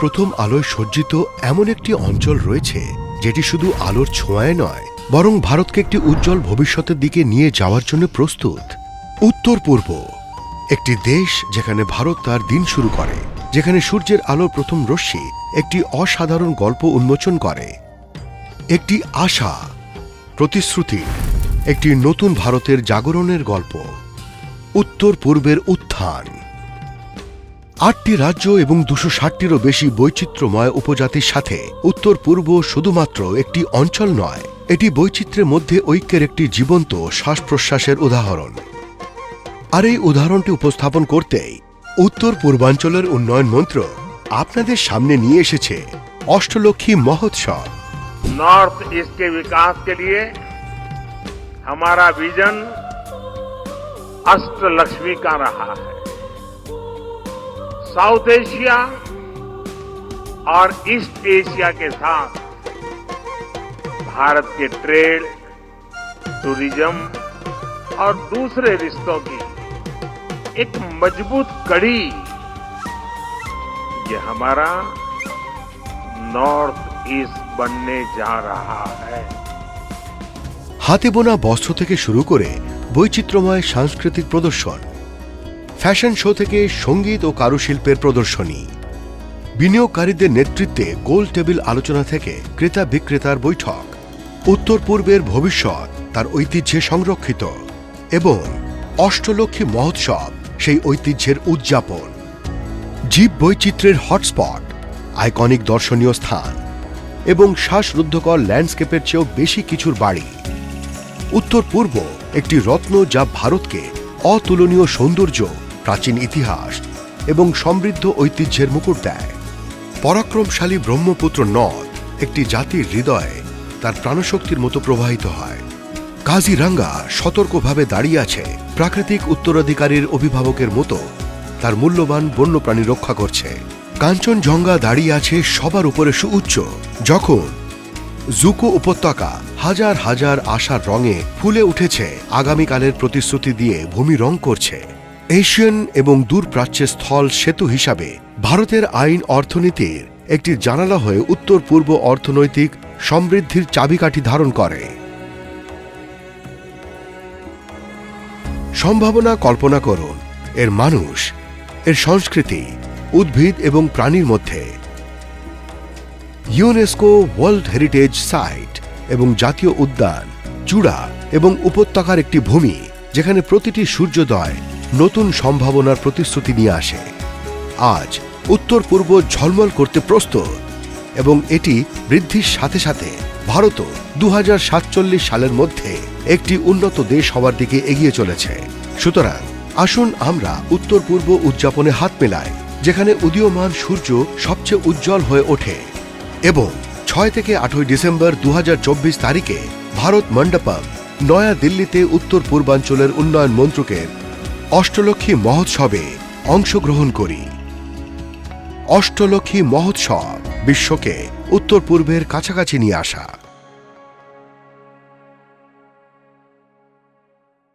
প্রথম আলোয় সজ্জিত এমন একটি অঞ্চল রয়েছে যেটি শুধু আলোর ছোঁয়ায় নয়, বরং ভারতকে একটি উজ্জ্বল ভবিষ্যতের দিকে নিয়ে যাওয়ার জন্য প্রস্তুত। উত্তর পূর্ব, একটি দেশ যেখানে ভারত তার দিন শুরু করে, যেখানে সূর্যের আলোর প্রথম রশ্মি একটি অসাধারণ গল্প উন্মোচন করে, একটি আশা, প্রতিশ্রুতি, একটি নতুন ভারতের জাগরণের গল্প। উত্তর পূর্বের উত্থান। ৮টি রাজ্য এবং ২৬০টিরও বেশি বৈচিত্র্যময় উপজাতির সাথে উত্তর পূর্ব শুধুমাত্র একটি অঞ্চল নয়, এটি বৈচিত্র্যের মধ্যে ঐক্যের একটি জীবন্ত শ্বাস প্রশ্বাসের উদাহরণ। আর এই উদাহরণটি উপস্থাপন করতেই উত্তর পূর্বাঞ্চলের উন্নয়ন মন্ত্রক আপনাদের সামনে নিয়ে এসেছে অষ্টলক্ষ্মী মহোৎসব। नॉर्थ ईस्ट के विकास के लिए हमारा विजन अष्टलक्ष्मी का रहा है। साउथ एशिया और ईस्ट एशिया के साथ भारत के ट्रेड, टूरिज्म और दूसरे रिश्तों की एक मजबूत कड़ी, ये हमारा नॉर्थ ईस्ट बनने जा रहा है। হাতে বোনা বস্ত্র থেকে শুরু করে বৈচিত্র্যময় সাংস্কৃতিক প্রদর্শন, ফ্যাশন শো থেকে সঙ্গীত ও কারুশিল্পের প্রদর্শনী, বিনিয়োগকারীদের নেতৃত্বে গোল টেবিল আলোচনা থেকে ক্রেতা বিক্রেতার বৈঠক, উত্তর পূর্বের ভবিষ্যৎ তার ঐতিহ্যে সংরক্ষিত, এবং অষ্টলক্ষ্মী মহোৎসব সেই ঐতিহ্যের উদযাপন। জীব বৈচিত্র্যের হটস্পট, আইকনিক দর্শনীয় স্থান এবং শ্বাসরুদ্ধকর ল্যান্ডস্কেপের চেয়েও বেশি কিছুর বাড়ি। উত্তর পূর্ব একটি রত্ন যা ভারতকে অতুলনীয় সৌন্দর্য, প্রাচীন ইতিহাস এবং সমৃদ্ধ ঐতিহ্যের মুকুট দেয়। পরাক্রমশালী ব্রহ্মপুত্র নদ একটি জাতির হৃদয়ে তার প্রাণশক্তির মতো প্রবাহিত হয়। কাজিরাঙ্গা সতর্কভাবে দাঁড়িয়ে আছে প্রাকৃতিক উত্তরাধিকারীর অভিভাবকের মতো, তার মূল্যবান বন্যপ্রাণী রক্ষা করছে। কাঞ্চনজঙ্ঘা দাঁড়িয়ে আছে সবার উপরে সুউচ্চ, যখন জুকো উপত্যকা হাজার হাজার আশার রঙে ফুলে উঠেছে, আগামীকালের প্রতিশ্রুতি দিয়ে ভূমি রং করছে। এশিয়ান এবং দূরপ্রাচ্যের স্থল সেতু হিসাবে ভারতের আইন অর্থনীতির একটি জানালা হয়ে উত্তর পূর্ব অর্থনৈতিক সমৃদ্ধির চাবিকাঠি ধারণ করে। সম্ভাবনা কল্পনা করুন, এর মানুষ, এর সংস্কৃতি, উদ্ভিদ এবং প্রাণীর মধ্যে। ইউনেস্কো ওয়ার্ল্ড হেরিটেজ সাইট এবং জাতীয় উদ্যান, চূড়া এবং উপত্যকার একটি ভূমি যেখানে প্রতিটি সূর্যোদয় নতুন সম্ভাবনার প্রতিশ্রুতি নিয়ে আসে। আজ উত্তর পূর্ব ঝলমল করতে প্রস্তুত, এবং এটি বৃদ্ধির সাথে সাথে ভারতও 2047 সালের মধ্যে একটি উন্নত দেশ হওয়ার দিকে এগিয়ে চলেছে। সুতরাং আসুন আমরা উত্তর পূর্ব উদযাপনে হাত মেলাই, যেখানে উদীয়মান সূর্য সবচেয়ে উজ্জ্বল হয়ে ওঠে। এবং 6 থেকে 8 ডিসেম্বর 2024 তারিখে ভারত মণ্ডপম, নয়া দিল্লিতে উত্তর পূর্বাঞ্চলের উন্নয়ন মন্ত্রকের অষ্টলক্ষ্মী মহোৎসবে অংশগ্রহণ করি। অষ্টলক্ষ্মী মহোৎসব বিশ্বকে উত্তর পূর্বের কাছাকাছি নিয়ে আসা।